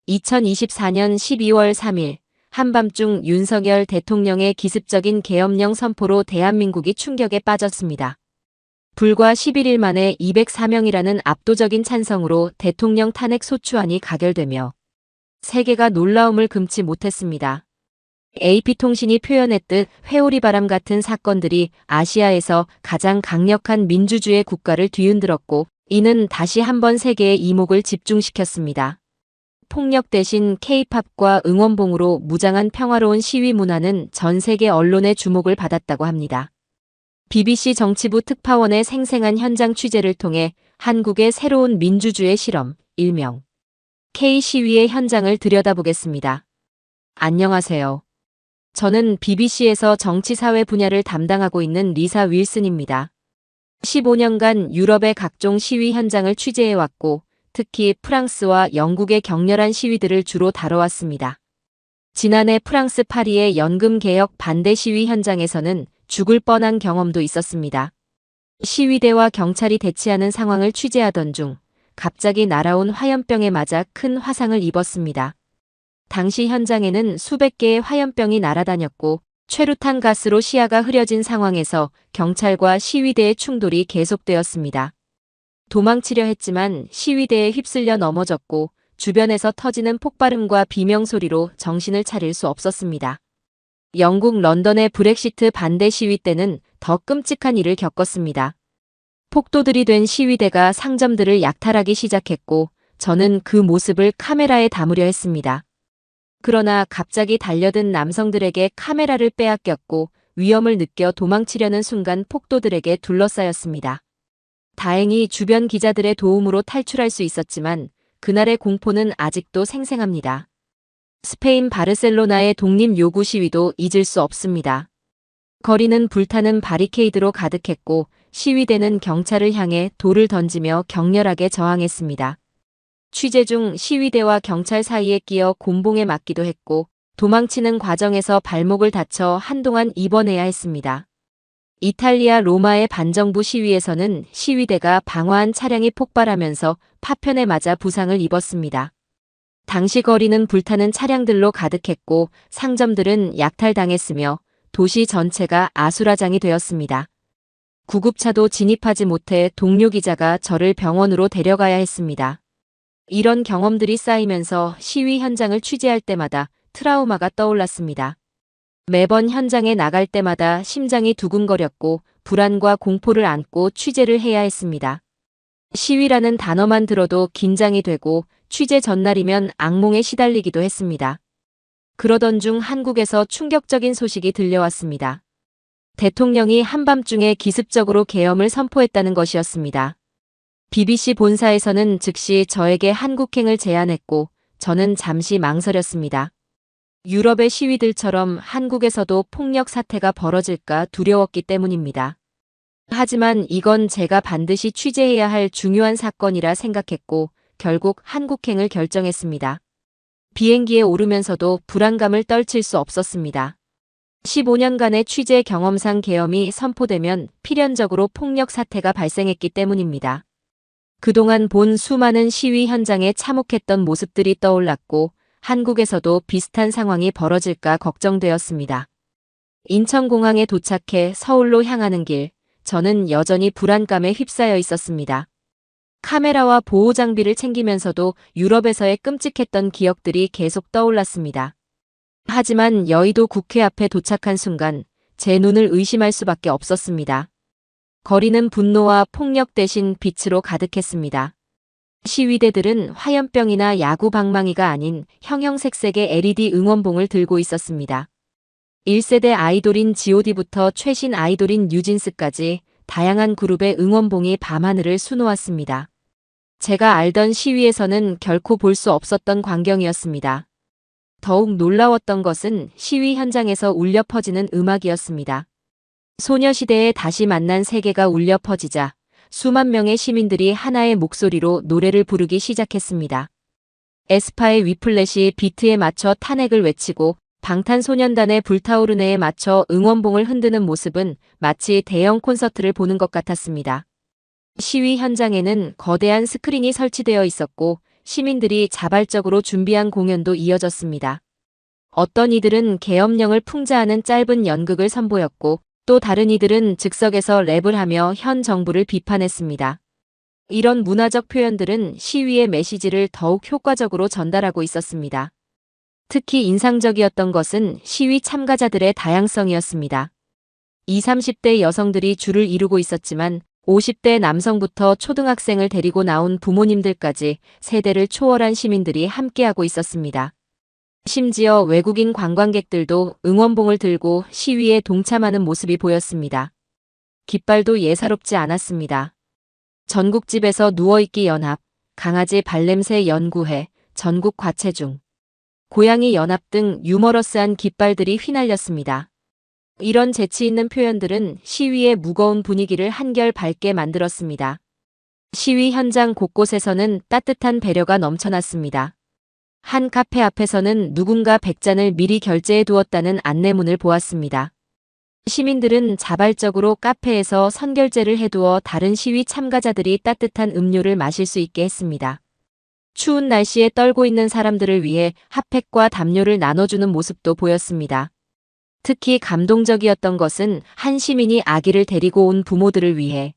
2024년 12월 3일 한밤중 윤석열 대통령의 기습적인 계엄령 선포로 대한민국이 충격에 빠졌습니다. 불과 11일 만에 204명이라는 압도적인 찬성으로 대통령 탄핵 소추안이 가결되며 세계가 놀라움을 금치 못했습니다. AP통신이 표현했듯 회오리바람 같은 사건들이 아시아에서 가장 강력한 민주주의 국가를 뒤흔들었고, 이는 다시 한번 세계의 이목을 집중시켰습니다. 폭력 대신 K-팝과 응원봉으로 무장한 평화로운 시위 문화는 전 세계 언론의 주목을 받았다고 합니다. BBC 정치부 특파원의 생생한 현장 취재를 통해 한국의 새로운 민주주의 실험, 일명 K-시위의 현장을 들여다보겠습니다. 안녕하세요. 저는 BBC에서 정치사회 분야를 담당하고 있는 리사 윌슨입니다. 15년간 유럽의 각종 시위 현장을 취재해왔고, 특히 프랑스와 영국의 격렬한 시위들을 주로 다뤄왔습니다. 지난해 프랑스 파리의 연금개혁 반대 시위 현장에서는 죽을 뻔한 경험도 있었습니다. 시위대와 경찰이 대치하는 상황을 취재하던 중 갑자기 날아온 화염병에 맞아 큰 화상을 입었습니다. 당시 현장에는 수백 개의 화염병이 날아다녔고, 최루탄 가스로 시야가 흐려진 상황에서 경찰과 시위대의 충돌이 계속되었습니다. 도망치려 했지만 시위대에 휩쓸려 넘어졌고, 주변에서 터지는 폭발음과 비명소리로 정신을 차릴 수 없었습니다. 영국 런던의 브렉시트 반대 시위 때는 더 끔찍한 일을 겪었습니다. 폭도들이 된 시위대가 상점들을 약탈하기 시작했고, 저는 그 모습을 카메라에 담으려 했습니다. 그러나 갑자기 달려든 남성들에게 카메라를 빼앗겼고, 위험을 느껴 도망치려는 순간 폭도들에게 둘러싸였습니다. 다행히 주변 기자들의 도움으로 탈출할 수 있었지만 그날의 공포는 아직도 생생합니다. 스페인 바르셀로나의 독립 요구 시위도 잊을 수 없습니다. 거리는 불타는 바리케이드로 가득했고, 시위대는 경찰을 향해 돌을 던지며 격렬하게 저항했습니다. 취재 중 시위대와 경찰 사이에 끼어 곤봉에 맞기도 했고, 도망치는 과정에서 발목을 다쳐 한동안 입원해야 했습니다. 이탈리아 로마의 반정부 시위에서는 시위대가 방화한 차량이 폭발하면서 파편에 맞아 부상을 입었습니다. 당시 거리는 불타는 차량들로 가득했고, 상점들은 약탈당했으며 도시 전체가 아수라장이 되었습니다. 구급차도 진입하지 못해 동료 기자가 저를 병원으로 데려가야 했습니다. 이런 경험들이 쌓이면서 시위 현장을 취재할 때마다 트라우마가 떠올랐습니다. 매번 현장에 나갈 때마다 심장이 두근거렸고, 불안과 공포를 안고 취재를 해야 했습니다. 시위라는 단어만 들어도 긴장이 되고, 취재 전날이면 악몽에 시달리기도 했습니다. 그러던 중 한국에서 충격적인 소식이 들려왔습니다. 대통령이 한밤중에 기습적으로 계엄을 선포했다는 것이었습니다. BBC 본사에서는 즉시 저에게 한국행을 제안했고, 저는 잠시 망설였습니다. 유럽의 시위들처럼 한국에서도 폭력 사태가 벌어질까 두려웠기 때문입니다. 하지만 이건 제가 반드시 취재해야 할 중요한 사건이라 생각했고, 결국 한국행을 결정했습니다. 비행기에 오르면서도 불안감을 떨칠 수 없었습니다. 15년간의 취재 경험상 계엄이 선포되면 필연적으로 폭력 사태가 발생했기 때문입니다. 그동안 본 수많은 시위 현장에 참혹했던 모습들이 떠올랐고, 한국에서도 비슷한 상황이 벌어질까 걱정되었습니다. 인천공항에 도착해 서울로 향하는 길, 저는 여전히 불안감에 휩싸여 있었습니다. 카메라와 보호 장비를 챙기면서도 유럽에서의 끔찍했던 기억들이 계속 떠올랐습니다. 하지만 여의도 국회 앞에 도착한 순간 제 눈을 의심할 수밖에 없었습니다. 거리는 분노와 폭력 대신 빛으로 가득했습니다. 시위대들은 화염병이나 야구 방망이가 아닌 형형색색의 LED 응원봉을 들고 있었습니다. 1세대 아이돌인 G.O.D부터 최신 아이돌인 뉴진스까지 다양한 그룹의 응원봉이 밤하늘을 수놓았습니다. 제가 알던 시위에서는 결코 볼 수 없었던 광경이었습니다. 더욱 놀라웠던 것은 시위 현장에서 울려 퍼지는 음악이었습니다. 소녀시대에 다시 만난 세계가 울려 퍼지자 수만 명의 시민들이 하나의 목소리로 노래를 부르기 시작했습니다. 에스파의 위플래시 비트에 맞춰 탄핵을 외치고 방탄소년단의 불타오르네에 맞춰 응원봉을 흔드는 모습은 마치 대형 콘서트를 보는 것 같았습니다. 시위 현장에는 거대한 스크린이 설치되어 있었고, 시민들이 자발적으로 준비한 공연도 이어졌습니다. 어떤 이들은 계엄령을 풍자하는 짧은 연극을 선보였고 또 다른 이들은 즉석에서 랩을 하며 현 정부를 비판했습니다. 이런 문화적 표현들은 시위의 메시지를 더욱 효과적으로 전달하고 있었습니다. 특히 인상적이었던 것은 시위 참가자들의 다양성이었습니다. 20, 30대 여성들이 줄을 이루고 있었지만 50대 남성부터 초등학생을 데리고 나온 부모님들까지 세대를 초월한 시민들이 함께하고 있었습니다. 심지어 외국인 관광객들도 응원봉을 들고 시위에 동참하는 모습이 보였습니다. 깃발도 예사롭지 않았습니다. 전국집에서 누워있기 연합, 강아지 발냄새 연구회, 전국 과체중, 고양이 연합 등 유머러스한 깃발들이 휘날렸습니다. 이런 재치 있는 표현들은 시위의 무거운 분위기를 한결 밝게 만들었습니다. 시위 현장 곳곳에서는 따뜻한 배려가 넘쳐났습니다. 한 카페 앞에서는 누군가 100잔을 미리 결제해 두었다는 안내문을 보았습니다. 시민들은 자발적으로 카페에서 선결제를 해두어 다른 시위 참가자들이 따뜻한 음료를 마실 수 있게 했습니다. 추운 날씨에 떨고 있는 사람들을 위해 핫팩과 담요를 나눠주는 모습도 보였습니다. 특히 감동적이었던 것은 한 시민이 아기를 데리고 온 부모들을 위해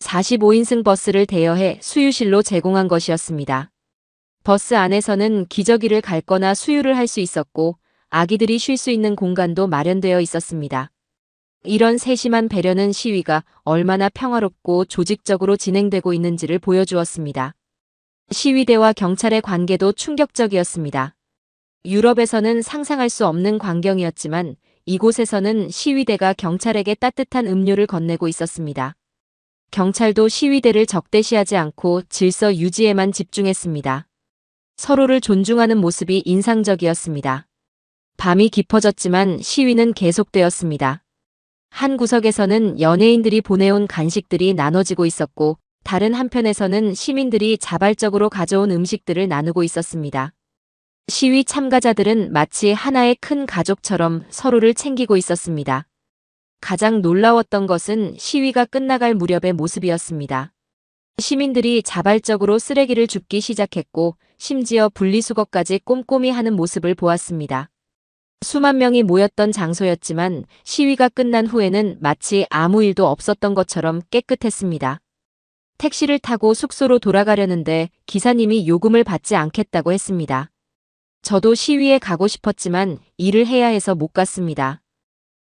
45인승 버스를 대여해 수유실로 제공한 것이었습니다. 버스 안에서는 기저귀를 갈거나 수유를 할 수 있었고 아기들이 쉴 수 있는 공간도 마련되어 있었습니다. 이런 세심한 배려는 시위가 얼마나 평화롭고 조직적으로 진행되고 있는지를 보여주었습니다. 시위대와 경찰의 관계도 충격적이었습니다. 유럽에서는 상상할 수 없는 광경이었지만 이곳에서는 시위대가 경찰에게 따뜻한 음료를 건네고 있었습니다. 경찰도 시위대를 적대시하지 않고 질서 유지에만 집중했습니다. 서로를 존중하는 모습이 인상적이었습니다. 밤이 깊어졌지만 시위는 계속되었습니다. 한 구석에서는 연예인들이 보내온 간식들이 나눠지고 있었고 다른 한편에서는 시민들이 자발적으로 가져온 음식들을 나누고 있었습니다. 시위 참가자들은 마치 하나의 큰 가족처럼 서로를 챙기고 있었습니다. 가장 놀라웠던 것은 시위가 끝나갈 무렵의 모습이었습니다. 시민들이 자발적으로 쓰레기를 줍기 시작했고 심지어 분리수거까지 꼼꼼히 하는 모습을 보았습니다. 수만 명이 모였던 장소였지만 시위가 끝난 후에는 마치 아무 일도 없었던 것처럼 깨끗했습니다. 택시를 타고 숙소로 돌아가려는데 기사님이 요금을 받지 않겠다고 했습니다. 저도 시위에 가고 싶었지만 일을 해야 해서 못 갔습니다.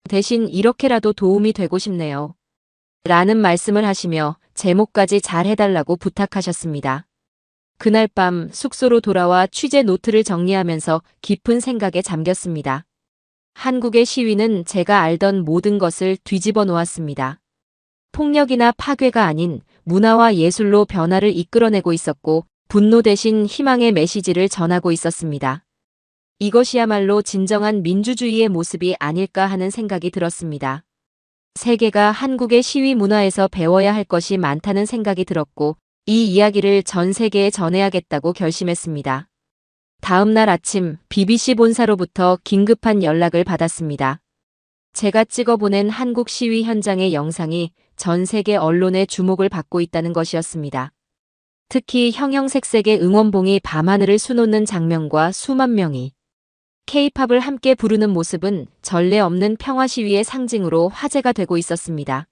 대신 이렇게라도 도움이 되고 싶네요. 라는 말씀을 하시며 제목까지 잘 해달라고 부탁하셨습니다. 그날 밤 숙소로 돌아와 취재 노트를 정리하면서 깊은 생각에 잠겼습니다. 한국의 시위는 제가 알던 모든 것을 뒤집어 놓았습니다. 폭력이나 파괴가 아닌 문화와 예술로 변화를 이끌어내고 있었고 분노 대신 희망의 메시지를 전하고 있었습니다. 이것이야말로 진정한 민주주의의 모습이 아닐까 하는 생각이 들었습니다. 세계가 한국의 시위 문화에서 배워야 할 것이 많다는 생각이 들었고 이 이야기를 전 세계에 전해야겠다고 결심했습니다. 다음 날 아침 BBC 본사로부터 긴급한 연락을 받았습니다. 제가 찍어보낸 한국 시위 현장의 영상이 전 세계 언론의 주목을 받고 있다는 것이었습니다. 특히 형형색색의 응원봉이 밤하늘을 수놓는 장면과 수만 명이 K-팝을 함께 부르는 모습은 전례 없는 평화 시위의 상징으로 화제가 되고 있었습니다.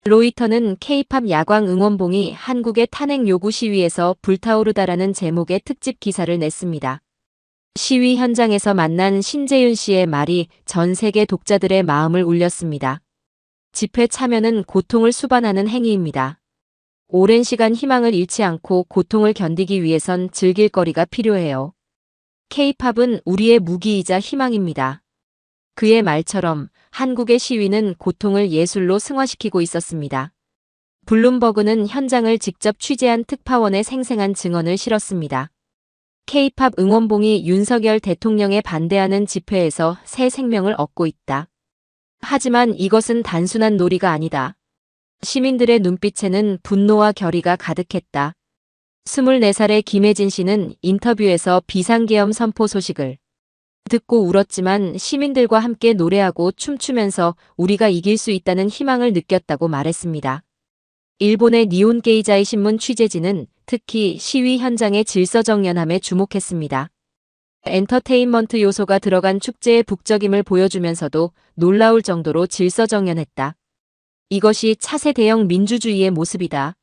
로이터는 K-팝 야광 응원봉이 한국의 탄핵 요구 시위에서 불타오르다라는 제목의 특집 기사를 냈습니다. 시위 현장에서 만난 신재윤 씨의 말이 전 세계 독자들의 마음을 울렸습니다. 집회 참여는 고통을 수반하는 행위입니다. 오랜 시간 희망을 잃지 않고 고통을 견디기 위해선 즐길 거리가 필요해요. K-팝은 우리의 무기이자 희망입니다. 그의 말처럼 한국의 시위는 고통을 예술로 승화시키고 있었습니다. 블룸버그는 현장을 직접 취재한 특파원의 생생한 증언을 실었습니다. K-팝 응원봉이 윤석열 대통령에 반대하는 집회에서 새 생명을 얻고 있다. 하지만 이것은 단순한 놀이가 아니다. 시민들의 눈빛에는 분노와 결의가 가득했다. 24살의 김혜진 씨는 인터뷰에서 비상계엄 선포 소식을 듣고 울었지만 시민들과 함께 노래하고 춤추면서 우리가 이길 수 있다는 희망을 느꼈다고 말했습니다. 일본의 니혼게이자이 신문 취재진은 특히 시위 현장의 질서정연함에 주목했습니다. 엔터테인먼트 요소가 들어간 축제의 북적임을 보여주면서도 놀라울 정도로 질서정연했다. 이것이 차세대형 민주주의의 모습이다.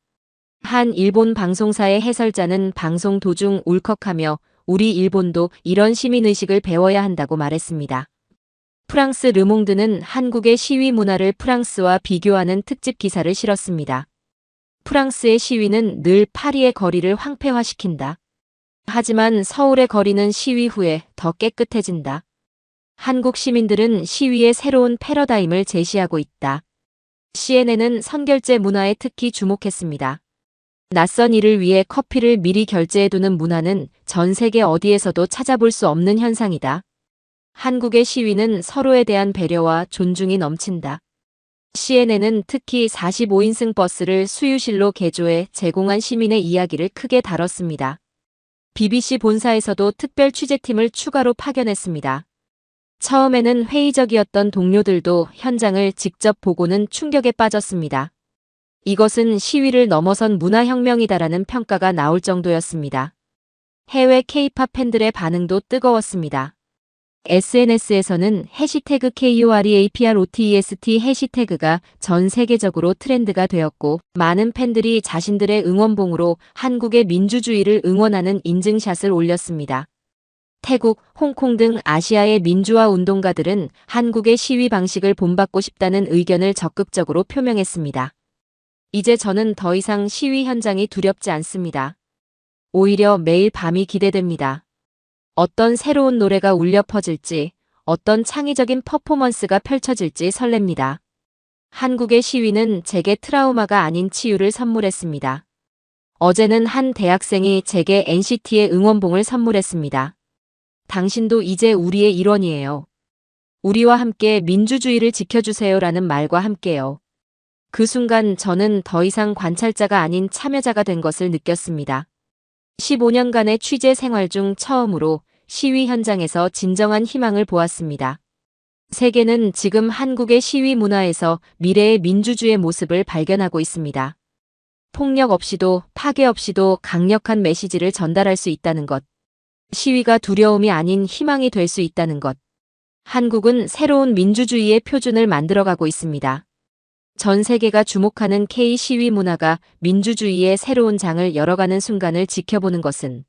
한 일본 방송사의 해설자는 방송 도중 울컥하며 우리 일본도 이런 시민의식을 배워야 한다고 말했습니다. 프랑스 르몽드는 한국의 시위 문화를 프랑스와 비교하는 특집 기사를 실었습니다. 프랑스의 시위는 늘 파리의 거리를 황폐화시킨다. 하지만 서울의 거리는 시위 후에 더 깨끗해진다. 한국 시민들은 시위의 새로운 패러다임을 제시하고 있다. CNN은 선결제 문화에 특히 주목했습니다. 낯선 일을 위해 커피를 미리 결제해두는 문화는 전 세계 어디에서도 찾아볼 수 없는 현상이다. 한국의 시위는 서로에 대한 배려와 존중이 넘친다. CNN은 특히 45인승 버스를 수유실로 개조해 제공한 시민의 이야기를 크게 다뤘습니다. BBC 본사에서도 특별 취재팀을 추가로 파견했습니다. 처음에는 회의적이었던 동료들도 현장을 직접 보고는 충격에 빠졌습니다. 이것은 시위를 넘어선 문화혁명이다라는 평가가 나올 정도였습니다. 해외 K-팝 팬들의 반응도 뜨거웠습니다. SNS에서는 해시태그 KOREAPROTEST 해시태그가 전 세계적으로 트렌드가 되었고 많은 팬들이 자신들의 응원봉으로 한국의 민주주의를 응원하는 인증샷을 올렸습니다. 태국, 홍콩 등 아시아의 민주화 운동가들은 한국의 시위 방식을 본받고 싶다는 의견을 적극적으로 표명했습니다. 이제 저는 더 이상 시위 현장이 두렵지 않습니다. 오히려 매일 밤이 기대됩니다. 어떤 새로운 노래가 울려 퍼질지, 어떤 창의적인 퍼포먼스가 펼쳐질지 설렙니다. 한국의 시위는 제게 트라우마가 아닌 치유를 선물했습니다. 어제는 한 대학생이 제게 NCT의 응원봉을 선물했습니다. 당신도 이제 우리의 일원이에요. 우리와 함께 민주주의를 지켜주세요라는 말과 함께요. 그 순간 저는 더 이상 관찰자가 아닌 참여자가 된 것을 느꼈습니다. 15년간의 취재 생활 중 처음으로 시위 현장에서 진정한 희망을 보았습니다. 세계는 지금 한국의 시위 문화에서 미래의 민주주의의 모습을 발견하고 있습니다. 폭력 없이도 파괴 없이도 강력한 메시지를 전달할 수 있다는 것. 시위가 두려움이 아닌 희망이 될 수 있다는 것. 한국은 새로운 민주주의의 표준을 만들어가고 있습니다. 전 세계가 주목하는 K-시위 문화가 민주주의의 새로운 장을 열어가는 순간을 지켜보는 것은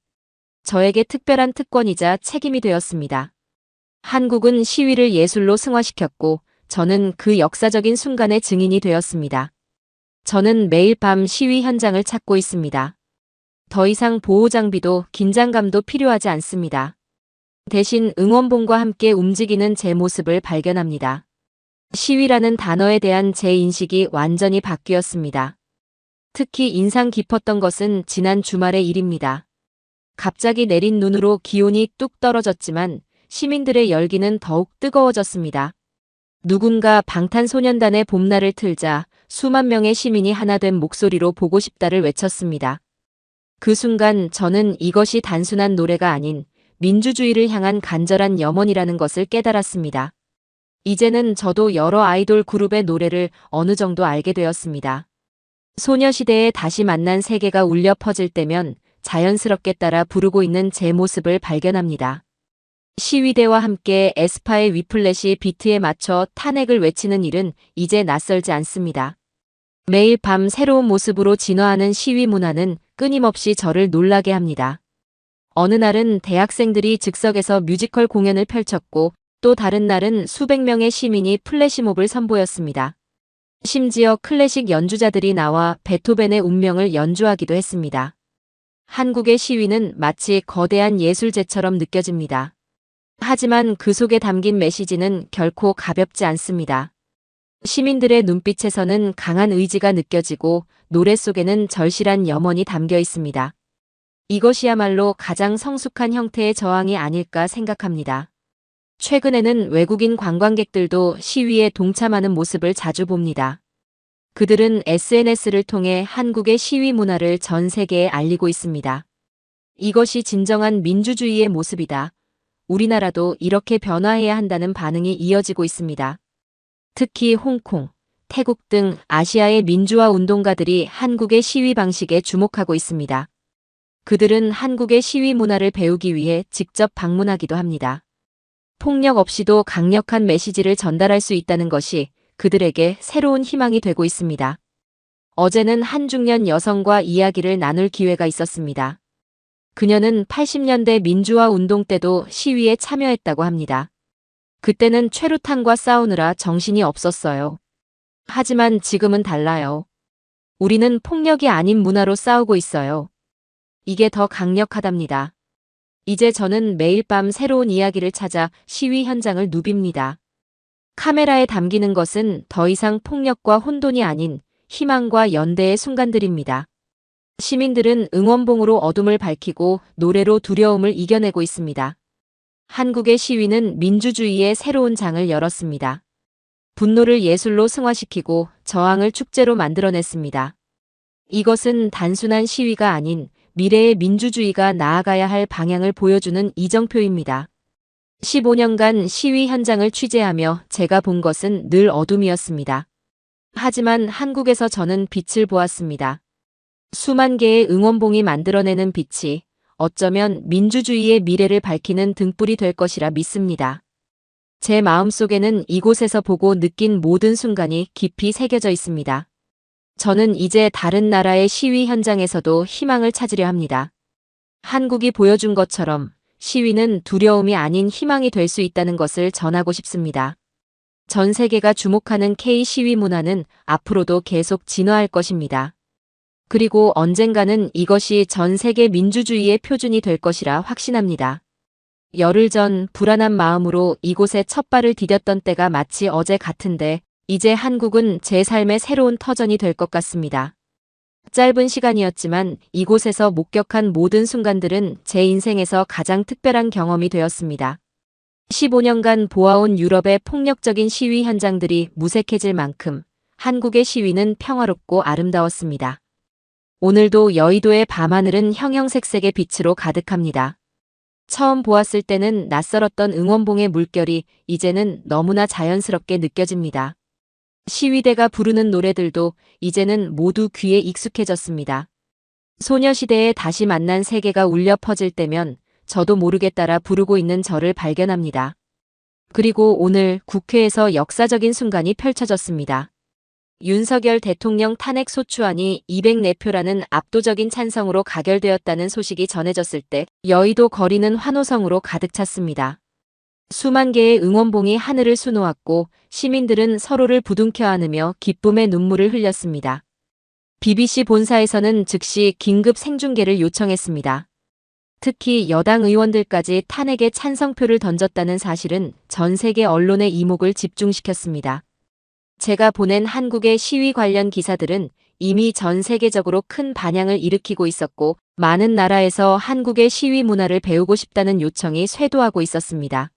저에게 특별한 특권이자 책임이 되었습니다. 한국은 시위를 예술로 승화시켰고 저는 그 역사적인 순간의 증인이 되었습니다. 저는 매일 밤 시위 현장을 찾고 있습니다. 더 이상 보호장비도 긴장감도 필요하지 않습니다. 대신 응원봉과 함께 움직이는 제 모습을 발견합니다. 시위라는 단어에 대한 제 인식이 완전히 바뀌었습니다. 특히 인상 깊었던 것은 지난 주말의 일입니다. 갑자기 내린 눈으로 기온이 뚝 떨어졌지만 시민들의 열기는 더욱 뜨거워졌습니다. 누군가 방탄소년단의 봄날을 틀자 수만 명의 시민이 하나 된 목소리로 보고 싶다를 외쳤습니다. 그 순간 저는 이것이 단순한 노래가 아닌 민주주의를 향한 간절한 염원이라는 것을 깨달았습니다. 이제는 저도 여러 아이돌 그룹의 노래를 어느 정도 알게 되었습니다. 소녀시대에 다시 만난 세계가 울려 퍼질 때면 자연스럽게 따라 부르고 있는 제 모습을 발견합니다. 시위대와 함께 에스파의 위플래시 비트에 맞춰 탄핵을 외치는 일은 이제 낯설지 않습니다. 매일 밤 새로운 모습으로 진화하는 시위 문화는 끊임없이 저를 놀라게 합니다. 어느 날은 대학생들이 즉석에서 뮤지컬 공연을 펼쳤고 또 다른 날은 수백 명의 시민이 플래시몹을 선보였습니다. 심지어 클래식 연주자들이 나와 베토벤의 운명을 연주하기도 했습니다. 한국의 시위는 마치 거대한 예술제처럼 느껴집니다. 하지만 그 속에 담긴 메시지는 결코 가볍지 않습니다. 시민들의 눈빛에서는 강한 의지가 느껴지고 노래 속에는 절실한 염원이 담겨 있습니다. 이것이야말로 가장 성숙한 형태의 저항이 아닐까 생각합니다. 최근에는 외국인 관광객들도 시위에 동참하는 모습을 자주 봅니다. 그들은 SNS를 통해 한국의 시위 문화를 전 세계에 알리고 있습니다. 이것이 진정한 민주주의의 모습이다. 우리나라도 이렇게 변화해야 한다는 반응이 이어지고 있습니다. 특히 홍콩, 태국 등 아시아의 민주화 운동가들이 한국의 시위 방식에 주목하고 있습니다. 그들은 한국의 시위 문화를 배우기 위해 직접 방문하기도 합니다. 폭력 없이도 강력한 메시지를 전달할 수 있다는 것이 그들에게 새로운 희망이 되고 있습니다. 어제는 한 중년 여성과 이야기를 나눌 기회가 있었습니다. 그녀는 80년대 민주화 운동 때도 시위에 참여했다고 합니다. 그때는 최루탄과 싸우느라 정신이 없었어요. 하지만 지금은 달라요. 우리는 폭력이 아닌 문화로 싸우고 있어요. 이게 더 강력하답니다. 이제 저는 매일 밤 새로운 이야기를 찾아 시위 현장을 누빕니다. 카메라에 담기는 것은 더 이상 폭력과 혼돈이 아닌 희망과 연대의 순간들입니다. 시민들은 응원봉으로 어둠을 밝히고 노래로 두려움을 이겨내고 있습니다. 한국의 시위는 민주주의의 새로운 장을 열었습니다. 분노를 예술로 승화시키고 저항을 축제로 만들어냈습니다. 이것은 단순한 시위가 아닌 미래의 민주주의가 나아가야 할 방향을 보여주는 이정표입니다. 15년간 시위 현장을 취재하며 제가 본 것은 늘 어둠이었습니다. 하지만 한국에서 저는 빛을 보았습니다. 수만 개의 응원봉이 만들어내는 빛이 어쩌면 민주주의의 미래를 밝히는 등불이 될 것이라 믿습니다. 제 마음속에는 이곳에서 보고 느낀 모든 순간이 깊이 새겨져 있습니다. 저는 이제 다른 나라의 시위 현장에서도 희망을 찾으려 합니다. 한국이 보여준 것처럼 시위는 두려움이 아닌 희망이 될 수 있다는 것을 전하고 싶습니다. 전 세계가 주목하는 K-시위 문화는 앞으로도 계속 진화할 것입니다. 그리고 언젠가는 이것이 전 세계 민주주의의 표준이 될 것이라 확신합니다. 열흘 전 불안한 마음으로 이곳에 첫 발을 디뎠던 때가 마치 어제 같은데 이제 한국은 제 삶의 새로운 터전이 될 것 같습니다. 짧은 시간이었지만 이곳에서 목격한 모든 순간들은 제 인생에서 가장 특별한 경험이 되었습니다. 15년간 보아온 유럽의 폭력적인 시위 현장들이 무색해질 만큼 한국의 시위는 평화롭고 아름다웠습니다. 오늘도 여의도의 밤하늘은 형형색색의 빛으로 가득합니다. 처음 보았을 때는 낯설었던 응원봉의 물결이 이제는 너무나 자연스럽게 느껴집니다. 시위대가 부르는 노래들도 이제는 모두 귀에 익숙해졌습니다. 소녀시대에 다시 만난 세계가 울려 퍼질 때면 저도 모르게 따라 부르고 있는 저를 발견합니다. 그리고 오늘 국회에서 역사적인 순간이 펼쳐졌습니다. 윤석열 대통령 탄핵 소추안이 204표라는 압도적인 찬성으로 가결되었다는 소식이 전해졌을 때 여의도 거리는 환호성으로 가득 찼습니다. 수만 개의 응원봉이 하늘을 수놓았고 시민들은 서로를 부둥켜 안으며 기쁨의 눈물을 흘렸습니다. BBC 본사에서는 즉시 긴급 생중계를 요청했습니다. 특히 여당 의원들까지 탄핵에 찬성표를 던졌다는 사실은 전 세계 언론의 이목을 집중시켰습니다. 제가 보낸 한국의 시위 관련 기사들은 이미 전 세계적으로 큰 반향을 일으키고 있었고 많은 나라에서 한국의 시위 문화를 배우고 싶다는 요청이 쇄도하고 있었습니다.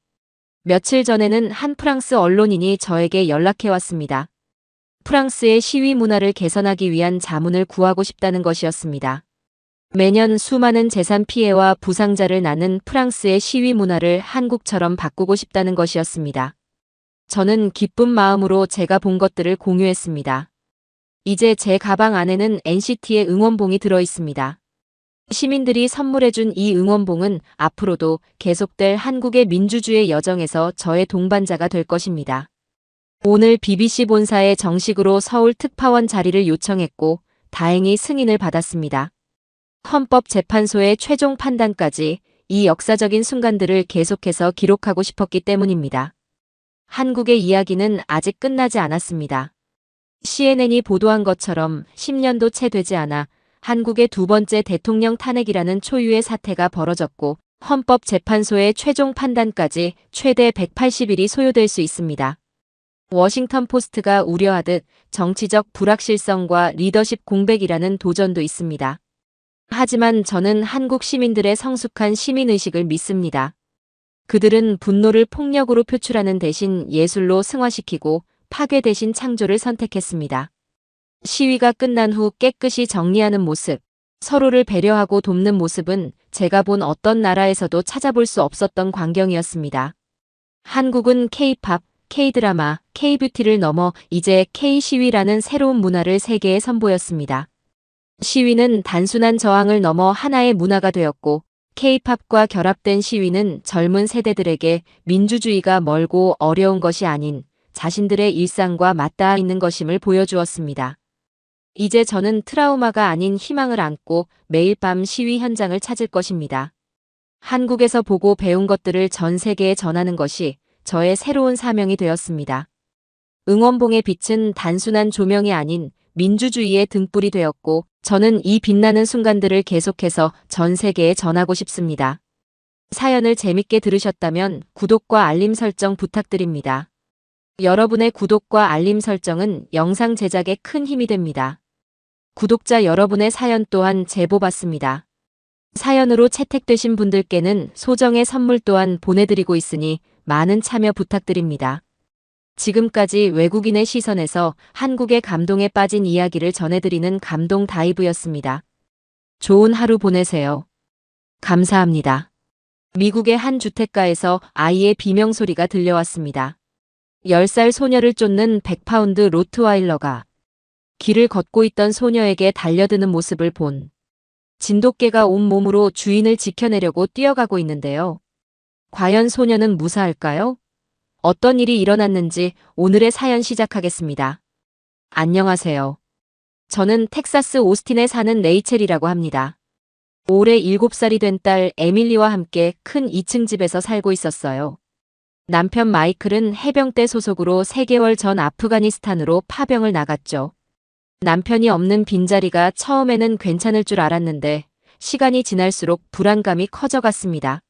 며칠 전에는 한 프랑스 언론인이 저에게 연락해왔습니다. 프랑스의 시위 문화를 개선하기 위한 자문을 구하고 싶다는 것이었습니다. 매년 수많은 재산 피해와 부상자를 낳는 프랑스의 시위 문화를 한국처럼 바꾸고 싶다는 것이었습니다. 저는 기쁜 마음으로 제가 본 것들을 공유했습니다. 이제 제 가방 안에는 NCT의 응원봉이 들어 있습니다. 시민들이 선물해준 이 응원봉은 앞으로도 계속될 한국의 민주주의 여정에서 저의 동반자가 될 것입니다. 오늘 BBC 본사에 정식으로 서울 특파원 자리를 요청했고 다행히 승인을 받았습니다. 헌법재판소의 최종 판단까지 이 역사적인 순간들을 계속해서 기록하고 싶었기 때문입니다. 한국의 이야기는 아직 끝나지 않았습니다. CNN이 보도한 것처럼 10년도 채 되지 않아 한국의 두 번째 대통령 탄핵이라는 초유의 사태가 벌어졌고 헌법재판소의 최종 판단까지 최대 180일이 소요될 수 있습니다. 워싱턴 포스트가 우려하듯 정치적 불확실성과 리더십 공백이라는 도전도 있습니다. 하지만 저는 한국 시민들의 성숙한 시민의식을 믿습니다. 그들은 분노를 폭력으로 표출하는 대신 예술로 승화시키고 파괴 대신 창조를 선택했습니다. 시위가 끝난 후 깨끗이 정리하는 모습, 서로를 배려하고 돕는 모습은 제가 본 어떤 나라에서도 찾아볼 수 없었던 광경이었습니다. 한국은 K-팝, K-드라마, K-뷰티를 넘어 이제 K-시위라는 새로운 문화를 세계에 선보였습니다. 시위는 단순한 저항을 넘어 하나의 문화가 되었고, K-팝과 결합된 시위는 젊은 세대들에게 민주주의가 멀고 어려운 것이 아닌 자신들의 일상과 맞닿아 있는 것임을 보여주었습니다. 이제 저는 트라우마가 아닌 희망을 안고 매일 밤 시위 현장을 찾을 것입니다. 한국에서 보고 배운 것들을 전 세계에 전하는 것이 저의 새로운 사명이 되었습니다. 응원봉의 빛은 단순한 조명이 아닌 민주주의의 등불이 되었고, 저는 이 빛나는 순간들을 계속해서 전 세계에 전하고 싶습니다. 사연을 재밌게 들으셨다면 구독과 알림 설정 부탁드립니다. 여러분의 구독과 알림 설정은 영상 제작에 큰 힘이 됩니다. 구독자 여러분의 사연 또한 제보받습니다. 사연으로 채택되신 분들께는 소정의 선물 또한 보내드리고 있으니 많은 참여 부탁드립니다. 지금까지 외국인의 시선에서 한국의 감동에 빠진 이야기를 전해드리는 감동 다이브였습니다. 좋은 하루 보내세요. 감사합니다. 미국의 한 주택가에서 아이의 비명소리가 들려왔습니다. 10살 소녀를 쫓는 100파운드 로트와일러가 길을 걷고 있던 소녀에게 달려드는 모습을 본 진돗개가 온몸으로 주인을 지켜내려고 뛰어가고 있는데요. 과연 소녀는 무사할까요? 어떤 일이 일어났는지 오늘의 사연 시작하겠습니다. 안녕하세요. 저는 텍사스 오스틴에 사는 레이첼이라고 합니다. 올해 7살이 된 딸 에밀리와 함께 큰 2층 집에서 살고 있었어요. 남편 마이클은 해병대 소속으로 3개월 전 아프가니스탄으로 파병을 나갔죠. 남편이 없는 빈자리가 처음에는 괜찮을 줄 알았는데 시간이 지날수록 불안감이 커져갔습니다.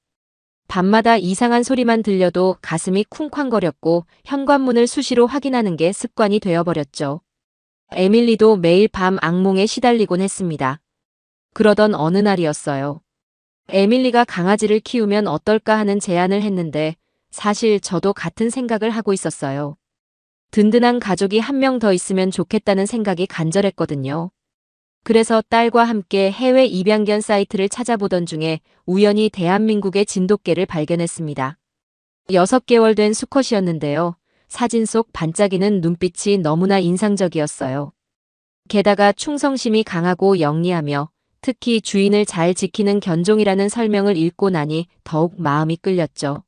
밤마다 이상한 소리만 들려도 가슴이 쿵쾅거렸고 현관문을 수시로 확인하는 게 습관이 되어버렸죠. 에밀리도 매일 밤 악몽에 시달리곤 했습니다. 그러던 어느 날이었어요. 에밀리가 강아지를 키우면 어떨까 하는 제안을 했는데 사실 저도 같은 생각을 하고 있었어요. 든든한 가족이 한 명 더 있으면 좋겠다는 생각이 간절했거든요. 그래서 딸과 함께 해외 입양견 사이트를 찾아보던 중에 우연히 대한민국의 진돗개를 발견했습니다. 6개월 된 수컷이었는데요. 사진 속 반짝이는 눈빛이 너무나 인상적이었어요. 게다가 충성심이 강하고 영리하며 특히 주인을 잘 지키는 견종이라는 설명을 읽고 나니 더욱 마음이 끌렸죠.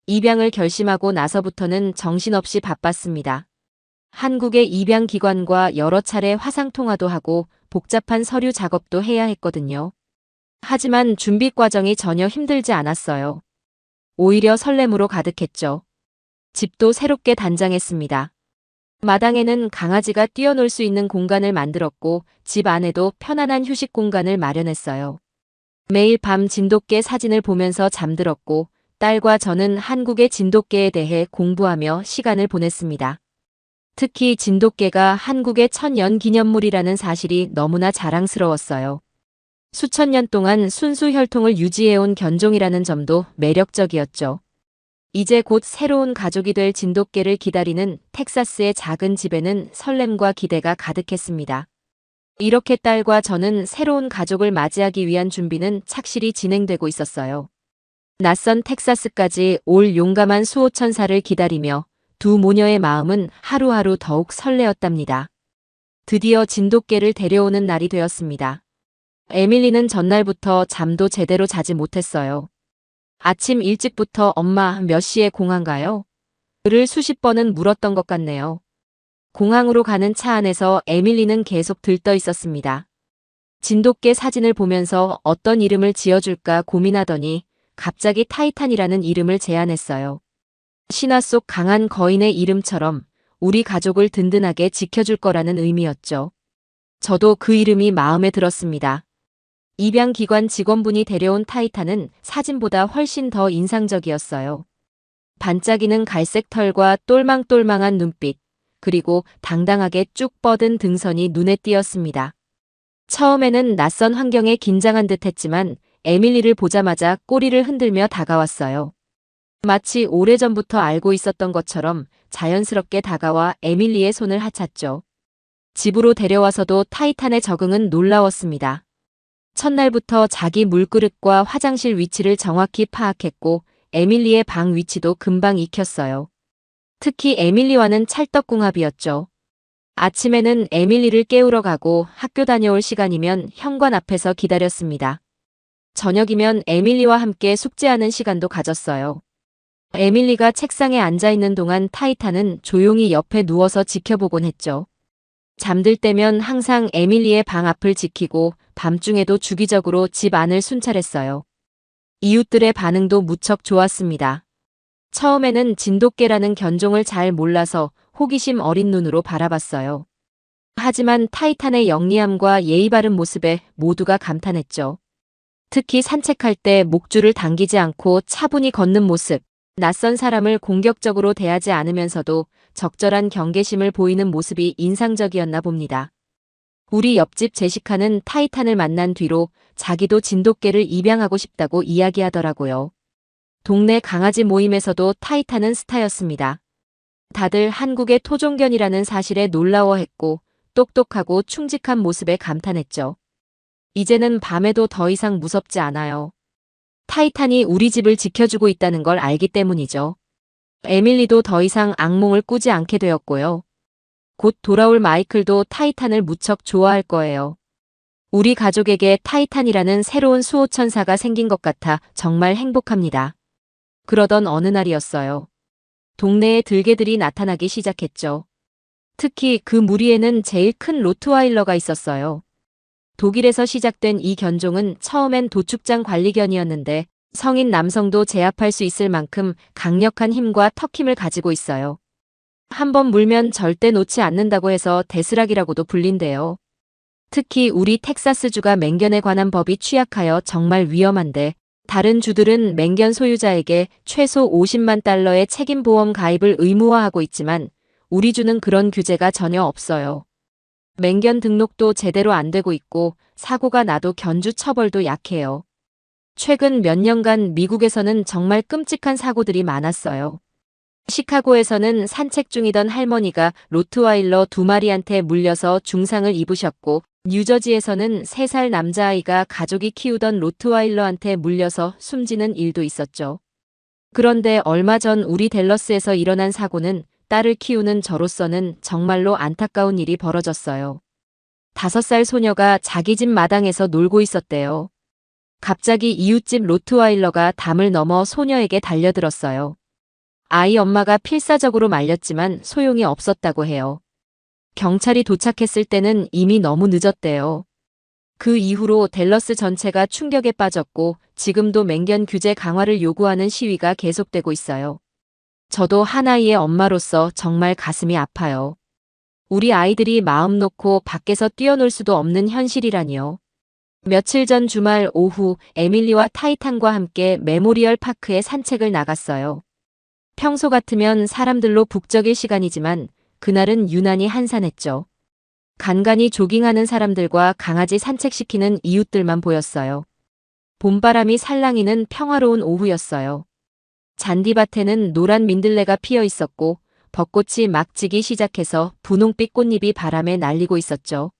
입양을 결심하고 나서부터는 정신없이 바빴습니다. 한국의 입양기관과 여러 차례 화상통화도 하고 복잡한 서류 작업도 해야 했거든요. 하지만 준비 과정이 전혀 힘들지 않았어요. 오히려 설렘으로 가득했죠. 집도 새롭게 단장했습니다. 마당에는 강아지가 뛰어놀 수 있는 공간을 만들었고 집 안에도 편안한 휴식 공간을 마련했어요. 매일 밤 진돗개 사진을 보면서 잠들었고 딸과 저는 한국의 진돗개에 대해 공부하며 시간을 보냈습니다. 특히 진돗개가 한국의 천연 기념물이라는 사실이 너무나 자랑스러웠어요. 수천 년 동안 순수 혈통을 유지해온 견종이라는 점도 매력적이었죠. 이제 곧 새로운 가족이 될 진돗개를 기다리는 텍사스의 작은 집에는 설렘과 기대가 가득했습니다. 이렇게 딸과 저는 새로운 가족을 맞이하기 위한 준비는 착실히 진행되고 있었어요. 낯선 텍사스까지 올 용감한 수호천사를 기다리며 두 모녀의 마음은 하루하루 더욱 설레었답니다. 드디어 진돗개를 데려오는 날이 되었습니다. 에밀리는 전날부터 잠도 제대로 자지 못했어요. 아침 일찍부터 엄마 몇 시에 공항가요? 를 수십 번은 물었던 것 같네요. 공항으로 가는 차 안에서 에밀리는 계속 들떠 있었습니다. 진돗개 사진을 보면서 어떤 이름을 지어줄까 고민하더니 갑자기 타이탄이라는 이름을 제안했어요. 신화 속 강한 거인의 이름처럼 우리 가족을 든든하게 지켜줄 거라는 의미였죠. 저도 그 이름이 마음에 들었습니다. 입양기관 직원분이 데려온 타이탄은 사진보다 훨씬 더 인상적이었어요. 반짝이는 갈색 털과 똘망똘망한 눈빛, 그리고 당당하게 쭉 뻗은 등선이 눈에 띄었습니다. 처음에는 낯선 환경에 긴장한 듯 했지만 에밀리를 보자마자 꼬리를 흔들며 다가왔어요. 마치 오래전부터 알고 있었던 것처럼 자연스럽게 다가와 에밀리의 손을 하찼죠. 집으로 데려와서도 타이탄의 적응은 놀라웠습니다. 첫날부터 자기 물그릇과 화장실 위치를 정확히 파악했고 에밀리의 방 위치도 금방 익혔어요. 특히 에밀리와는 찰떡궁합이었죠. 아침에는 에밀리를 깨우러 가고 학교 다녀올 시간이면 현관 앞에서 기다렸습니다. 저녁이면 에밀리와 함께 숙제하는 시간도 가졌어요. 에밀리가 책상에 앉아 있는 동안 타이탄은 조용히 옆에 누워서 지켜보곤 했죠. 잠들 때면 항상 에밀리의 방 앞을 지키고 밤중에도 주기적으로 집 안을 순찰했어요. 이웃들의 반응도 무척 좋았습니다. 처음에는 진돗개라는 견종을 잘 몰라서 호기심 어린 눈으로 바라봤어요. 하지만 타이탄의 영리함과 예의 바른 모습에 모두가 감탄했죠. 특히 산책할 때 목줄을 당기지 않고 차분히 걷는 모습, 낯선 사람을 공격적으로 대하지 않으면서도 적절한 경계심을 보이는 모습이 인상적이었나 봅니다. 우리 옆집 제시카는 타이탄을 만난 뒤로 자기도 진돗개를 입양하고 싶다고 이야기하더라고요. 동네 강아지 모임에서도 타이탄은 스타였습니다. 다들 한국의 토종견이라는 사실에 놀라워했고 똑똑하고 충직한 모습에 감탄했죠. 이제는 밤에도 더 이상 무섭지 않아요. 타이탄이 우리 집을 지켜주고 있다는 걸 알기 때문이죠. 에밀리도 더 이상 악몽을 꾸지 않게 되었고요. 곧 돌아올 마이클도 타이탄을 무척 좋아할 거예요. 우리 가족에게 타이탄이라는 새로운 수호천사가 생긴 것 같아 정말 행복합니다. 그러던 어느 날이었어요. 동네에 들개들이 나타나기 시작했죠. 특히 그 무리에는 제일 큰 로트와일러가 있었어요. 독일에서 시작된 이 견종은 처음엔 도축장 관리견이었는데 성인 남성도 제압할 수 있을 만큼 강력한 힘과 턱힘을 가지고 있어요. 한번 물면 절대 놓지 않는다고 해서 데스락이라고도 불린대요. 특히 우리 텍사스주가 맹견에 관한 법이 취약하여 정말 위험한데 다른 주들은 맹견 소유자에게 최소 50만 달러의 책임보험 가입을 의무화하고 있지만 우리 주는 그런 규제가 전혀 없어요. 맹견 등록도 제대로 안 되고 있고 사고가 나도 견주 처벌도 약해요. 최근 몇 년간 미국에서는 정말 끔찍한 사고들이 많았어요. 시카고에서는 산책 중이던 할머니가 로트와일러 2마리한테 물려서 중상을 입으셨고 뉴저지에서는 3살 남자아이가 가족이 키우던 로트와일러한테 물려서 숨지는 일도 있었죠. 그런데 얼마 전 우리 댈러스에서 일어난 사고는 딸을 키우는 저로서는 정말로 안타까운 일이 벌어졌어요. 5살 소녀가 자기 집 마당에서 놀고 있었대요. 갑자기 이웃집 로트와일러가 담을 넘어 소녀에게 달려들었어요. 아이 엄마가 필사적으로 말렸지만 소용이 없었다고 해요. 경찰이 도착했을 때는 이미 너무 늦었대요. 그 이후로 댈러스 전체가 충격에 빠졌고 지금도 맹견 규제 강화를 요구하는 시위가 계속되고 있어요. 저도 한 아이의 엄마로서 정말 가슴이 아파요. 우리 아이들이 마음 놓고 밖에서 뛰어놀 수도 없는 현실이라니요. 며칠 전 주말 오후 에밀리와 타이탄과 함께 메모리얼 파크에 산책을 나갔어요. 평소 같으면 사람들로 북적일 시간이지만 그날은 유난히 한산했죠. 간간히 조깅하는 사람들과 강아지 산책시키는 이웃들만 보였어요. 봄바람이 살랑이는 평화로운 오후였어요. 잔디밭에는 노란 민들레가 피어 있었고 벚꽃이 막 지기 시작해서 분홍빛 꽃잎이 바람에 날리고 있었죠.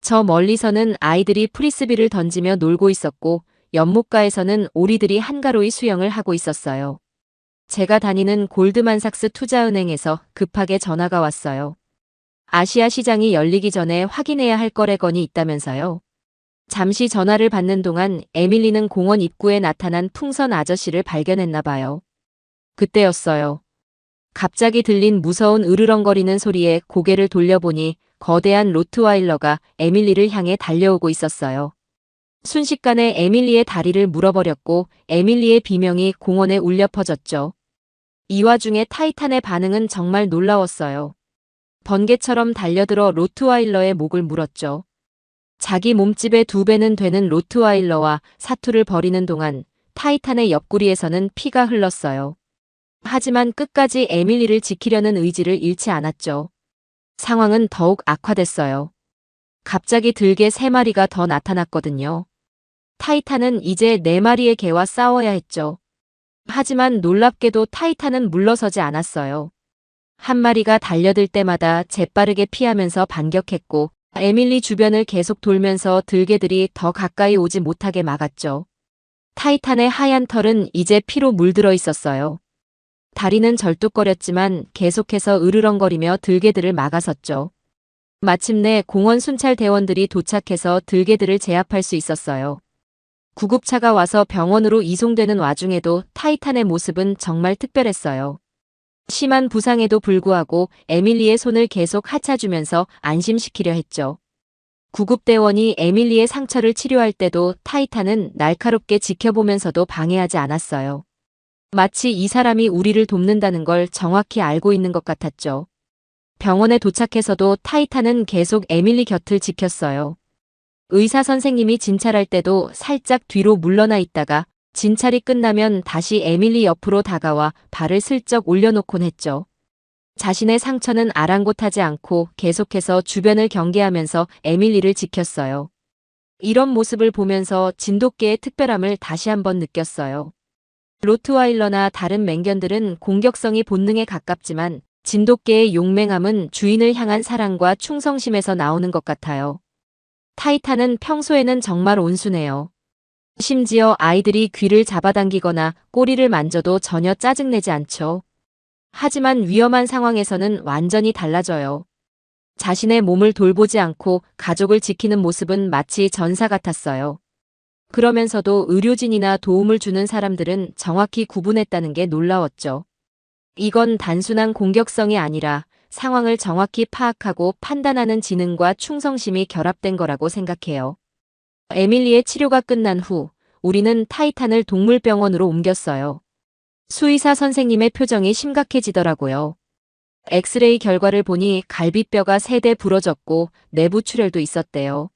저 멀리서는 아이들이 프리스비를 던지며 놀고 있었고 연못가에서는 오리들이 한가로이 수영을 하고 있었어요. 제가 다니는 골드만삭스 투자은행에서 급하게 전화가 왔어요. 아시아 시장이 열리기 전에 확인해야 할 거래건이 있다면서요. 잠시 전화를 받는 동안 에밀리는 공원 입구에 나타난 풍선 아저씨를 발견했나 봐요. 그때였어요. 갑자기 들린 무서운 으르렁거리는 소리에 고개를 돌려보니 거대한 로트와일러가 에밀리를 향해 달려오고 있었어요. 순식간에 에밀리의 다리를 물어버렸고 에밀리의 비명이 공원에 울려 퍼졌죠. 이 와중에 타이탄의 반응은 정말 놀라웠어요. 번개처럼 달려들어 로트와일러의 목을 물었죠. 자기 몸집의 2배는 되는 로트와일러와 사투를 벌이는 동안 타이탄의 옆구리에서는 피가 흘렀어요. 하지만 끝까지 에밀리를 지키려는 의지를 잃지 않았죠. 상황은 더욱 악화됐어요. 갑자기 들개 3마리가 더 나타났거든요. 타이탄은 이제 4마리의 개와 싸워야 했죠. 하지만 놀랍게도 타이탄은 물러서지 않았어요. 한 마리가 달려들 때마다 재빠르게 피하면서 반격했고 에밀리 주변을 계속 돌면서 들개들이 더 가까이 오지 못하게 막았죠. 타이탄의 하얀 털은 이제 피로 물들어 있었어요. 다리는 절뚝거렸지만 계속해서 으르렁거리며 들개들을 막아섰죠. 마침내 공원 순찰 대원들이 도착해서 들개들을 제압할 수 있었어요. 구급차가 와서 병원으로 이송되는 와중에도 타이탄의 모습은 정말 특별했어요. 심한 부상에도 불구하고 에밀리의 손을 계속 하차주면서 안심시키려 했죠. 구급대원이 에밀리의 상처를 치료할 때도 타이탄은 날카롭게 지켜보면서도 방해하지 않았어요. 마치 이 사람이 우리를 돕는다는 걸 정확히 알고 있는 것 같았죠. 병원에 도착해서도 타이탄은 계속 에밀리 곁을 지켰어요. 의사 선생님이 진찰할 때도 살짝 뒤로 물러나 있다가 진찰이 끝나면 다시 에밀리 옆으로 다가와 발을 슬쩍 올려놓곤 했죠. 자신의 상처는 아랑곳하지 않고 계속해서 주변을 경계하면서 에밀리를 지켰어요. 이런 모습을 보면서 진돗개의 특별함을 다시 한번 느꼈어요. 로트와일러나 다른 맹견들은 공격성이 본능에 가깝지만 진돗개의 용맹함은 주인을 향한 사랑과 충성심에서 나오는 것 같아요. 타이탄은 평소에는 정말 온순해요. 심지어 아이들이 귀를 잡아당기거나 꼬리를 만져도 전혀 짜증내지 않죠. 하지만 위험한 상황에서는 완전히 달라져요. 자신의 몸을 돌보지 않고 가족을 지키는 모습은 마치 전사 같았어요. 그러면서도 의료진이나 도움을 주는 사람들은 정확히 구분했다는 게 놀라웠죠. 이건 단순한 공격성이 아니라 상황을 정확히 파악하고 판단하는 지능과 충성심이 결합된 거라고 생각해요. 에밀리의 치료가 끝난 후 우리는 타이탄을 동물병원으로 옮겼어요. 수의사 선생님의 표정이 심각해지더라고요. 엑스레이 결과를 보니 갈비뼈가 3대 부러졌고 내부 출혈도 있었대요.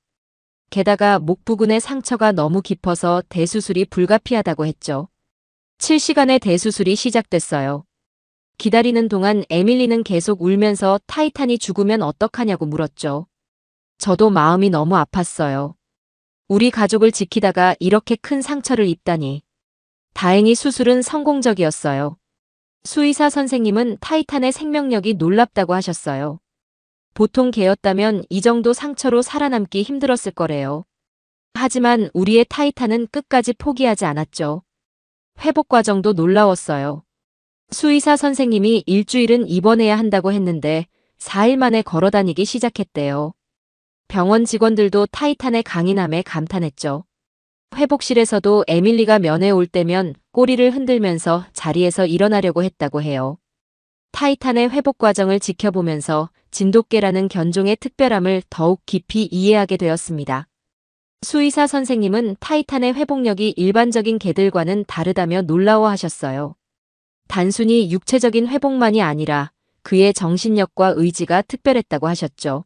게다가 목 부근의 상처가 너무 깊어서 대수술이 불가피하다고 했죠. 7시간의 대수술이 시작됐어요. 기다리는 동안 에밀리는 계속 울면서 타이탄이 죽으면 어떡하냐고 물었죠. 저도 마음이 너무 아팠어요. 우리 가족을 지키다가 이렇게 큰 상처를 입다니. 다행히 수술은 성공적이었어요. 수의사 선생님은 타이탄의 생명력이 놀랍다고 하셨어요. 보통 개였다면 이 정도 상처로 살아남기 힘들었을 거래요. 하지만 우리의 타이탄은 끝까지 포기하지 않았죠. 회복 과정도 놀라웠어요. 수의사 선생님이 일주일은 입원해야 한다고 했는데 4일 만에 걸어다니기 시작했대요. 병원 직원들도 타이탄의 강인함에 감탄했죠. 회복실에서도 에밀리가 면회 올 때면 꼬리를 흔들면서 자리에서 일어나려고 했다고 해요. 타이탄의 회복 과정을 지켜보면서 진돗개라는 견종의 특별함을 더욱 깊이 이해하게 되었습니다. 수의사 선생님은 타이탄의 회복력이 일반적인 개들과는 다르다며 놀라워하셨어요. 단순히 육체적인 회복만이 아니라 그의 정신력과 의지가 특별했다고 하셨죠.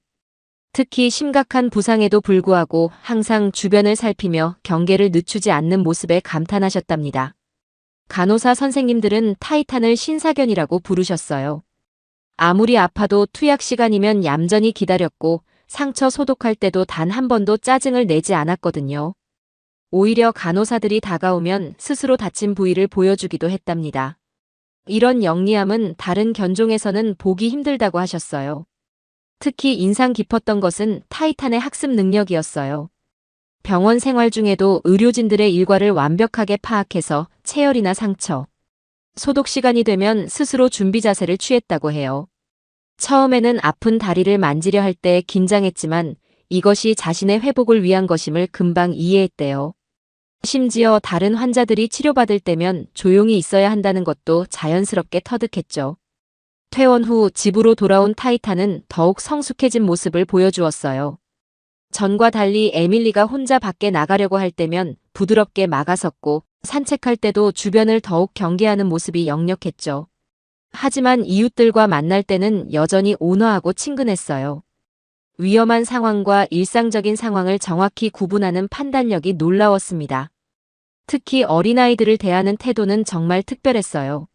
특히 심각한 부상에도 불구하고 항상 주변을 살피며 경계를 늦추지 않는 모습에 감탄하셨답니다. 간호사 선생님들은 타이탄을 신사견이라고 부르셨어요. 아무리 아파도 투약 시간이면 얌전히 기다렸고 상처 소독할 때도 단 한 번도 짜증을 내지 않았거든요. 오히려 간호사들이 다가오면 스스로 다친 부위를 보여주기도 했답니다. 이런 영리함은 다른 견종에서는 보기 힘들다고 하셨어요. 특히 인상 깊었던 것은 타이탄의 학습 능력이었어요. 병원 생활 중에도 의료진들의 일과를 완벽하게 파악해서 체열이나 상처, 소독 시간이 되면 스스로 준비 자세를 취했다고 해요. 처음에는 아픈 다리를 만지려 할 때 긴장했지만 이것이 자신의 회복을 위한 것임을 금방 이해했대요. 심지어 다른 환자들이 치료받을 때면 조용히 있어야 한다는 것도 자연스럽게 터득했죠. 퇴원 후 집으로 돌아온 타이탄은 더욱 성숙해진 모습을 보여주었어요. 전과 달리 에밀리가 혼자 밖에 나가려고 할 때면 부드럽게 막아섰고 산책할 때도 주변을 더욱 경계하는 모습이 역력했죠. 하지만 이웃들과 만날 때는 여전히 온화하고 친근했어요. 위험한 상황과 일상적인 상황을 정확히 구분하는 판단력이 놀라웠습니다. 특히 어린아이들을 대하는 태도는 정말 특별했어요.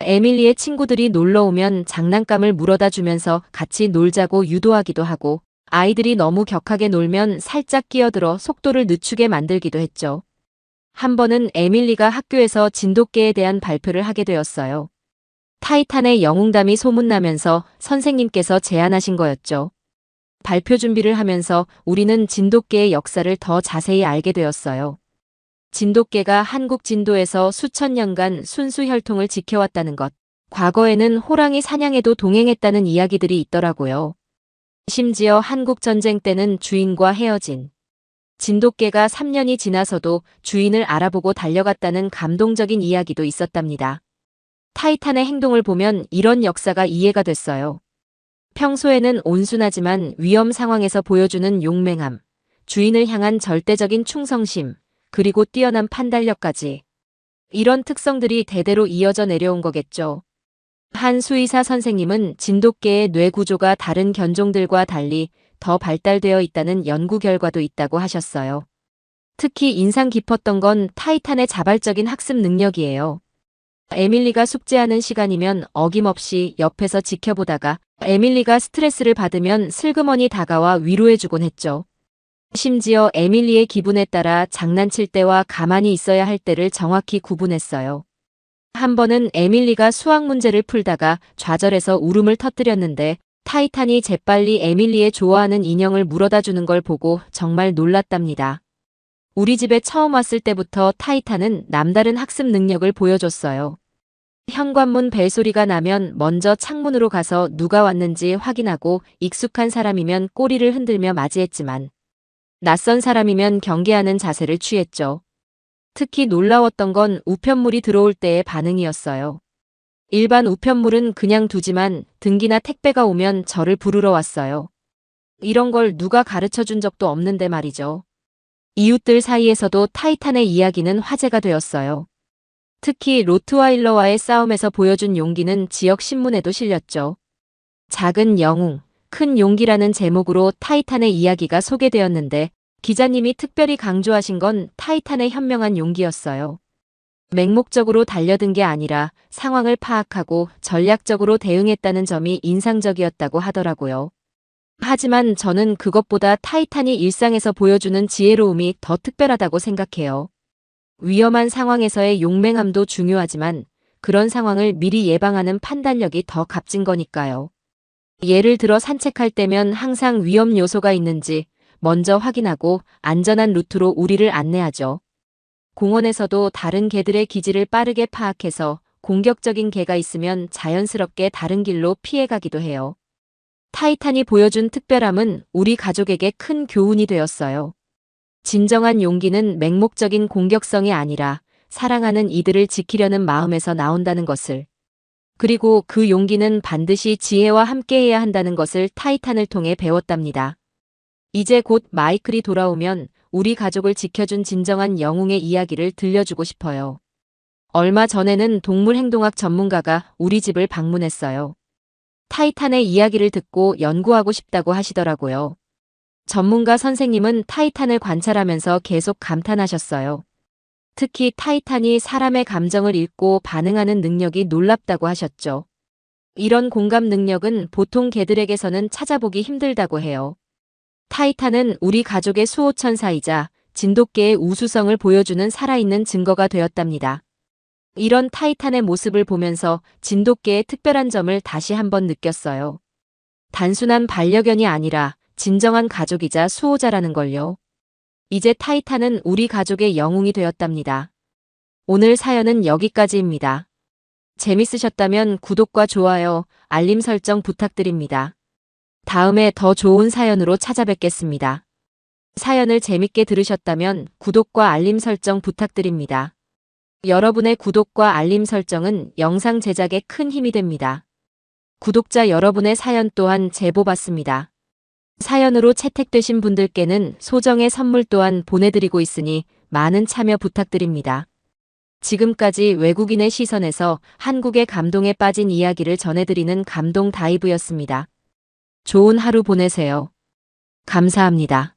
에밀리의 친구들이 놀러오면 장난감을 물어다 주면서 같이 놀자고 유도하기도 하고 아이들이 너무 격하게 놀면 살짝 끼어들어 속도를 늦추게 만들기도 했죠. 한 번은 에밀리가 학교에서 진돗개에 대한 발표를 하게 되었어요. 타이탄의 영웅담이 소문나면서 선생님께서 제안하신 거였죠. 발표 준비를 하면서 우리는 진돗개의 역사를 더 자세히 알게 되었어요. 진돗개가 한국 진도에서 수천 년간 순수 혈통을 지켜왔다는 것, 과거에는 호랑이 사냥에도 동행했다는 이야기들이 있더라고요. 심지어 한국전쟁 때는 주인과 헤어진 진돗개가 3년이 지나서도 주인을 알아보고 달려갔다는 감동적인 이야기도 있었답니다. 타이탄의 행동을 보면 이런 역사가 이해가 됐어요. 평소에는 온순하지만 위험 상황에서 보여주는 용맹함, 주인을 향한 절대적인 충성심, 그리고 뛰어난 판단력까지. 이런 특성들이 대대로 이어져 내려온 거겠죠. 한 수의사 선생님은 진돗개의 뇌 구조가 다른 견종들과 달리 더 발달되어 있다는 연구 결과도 있다고 하셨어요. 특히 인상 깊었던 건 타이탄의 자발적인 학습 능력이에요. 에밀리가 숙제하는 시간이면 어김없이 옆에서 지켜보다가 에밀리가 스트레스를 받으면 슬그머니 다가와 위로해주곤 했죠. 심지어 에밀리의 기분에 따라 장난칠 때와 가만히 있어야 할 때를 정확히 구분했어요. 한 번은 에밀리가 수학 문제를 풀다가 좌절해서 울음을 터뜨렸는데 타이탄이 재빨리 에밀리의 좋아하는 인형을 물어다 주는 걸 보고 정말 놀랐답니다. 우리 집에 처음 왔을 때부터 타이탄은 남다른 학습 능력을 보여줬어요. 현관문 벨소리가 나면 먼저 창문으로 가서 누가 왔는지 확인하고 익숙한 사람이면 꼬리를 흔들며 맞이했지만 낯선 사람이면 경계하는 자세를 취했죠. 특히 놀라웠던 건 우편물이 들어올 때의 반응이었어요. 일반 우편물은 그냥 두지만 등기나 택배가 오면 저를 부르러 왔어요. 이런 걸 누가 가르쳐 준 적도 없는데 말이죠. 이웃들 사이에서도 타이탄의 이야기는 화제가 되었어요. 특히 로트와일러와의 싸움에서 보여준 용기는 지역 신문에도 실렸죠. 작은 영웅, 큰 용기라는 제목으로 타이탄의 이야기가 소개되었는데 기자님이 특별히 강조하신 건 타이탄의 현명한 용기였어요. 맹목적으로 달려든 게 아니라 상황을 파악하고 전략적으로 대응했다는 점이 인상적이었다고 하더라고요. 하지만 저는 그것보다 타이탄이 일상에서 보여주는 지혜로움이 더 특별하다고 생각해요. 위험한 상황에서의 용맹함도 중요하지만 그런 상황을 미리 예방하는 판단력이 더 값진 거니까요. 예를 들어 산책할 때면 항상 위험 요소가 있는지 먼저 확인하고 안전한 루트로 우리를 안내하죠. 공원에서도 다른 개들의 기지를 빠르게 파악해서 공격적인 개가 있으면 자연스럽게 다른 길로 피해가기도 해요. 타이탄이 보여준 특별함은 우리 가족에게 큰 교훈이 되었어요. 진정한 용기는 맹목적인 공격성이 아니라 사랑하는 이들을 지키려는 마음에서 나온다는 것을. 그리고 그 용기는 반드시 지혜와 함께해야 한다는 것을 타이탄을 통해 배웠답니다. 이제 곧 마이클이 돌아오면 우리 가족을 지켜준 진정한 영웅의 이야기를 들려주고 싶어요. 얼마 전에는 동물행동학 전문가가 우리 집을 방문했어요. 타이탄의 이야기를 듣고 연구하고 싶다고 하시더라고요. 전문가 선생님은 타이탄을 관찰하면서 계속 감탄하셨어요. 특히 타이탄이 사람의 감정을 읽고 반응하는 능력이 놀랍다고 하셨죠. 이런 공감 능력은 보통 개들에게서는 찾아보기 힘들다고 해요. 타이탄은 우리 가족의 수호천사이자 진돗개의 우수성을 보여주는 살아있는 증거가 되었답니다. 이런 타이탄의 모습을 보면서 진돗개의 특별한 점을 다시 한번 느꼈어요. 단순한 반려견이 아니라 진정한 가족이자 수호자라는 걸요. 이제 타이탄은 우리 가족의 영웅이 되었답니다. 오늘 사연은 여기까지입니다. 재밌으셨다면 구독과 좋아요, 알림 설정 부탁드립니다. 다음에 더 좋은 사연으로 찾아뵙겠습니다. 사연을 재밌게 들으셨다면 구독과 알림 설정 부탁드립니다. 여러분의 구독과 알림 설정은 영상 제작에 큰 힘이 됩니다. 구독자 여러분의 사연 또한 제보 받습니다. 사연으로 채택되신 분들께는 소정의 선물 또한 보내드리고 있으니 많은 참여 부탁드립니다. 지금까지 외국인의 시선에서 한국의 감동에 빠진 이야기를 전해드리는 감동 다이브였습니다. 좋은 하루 보내세요. 감사합니다.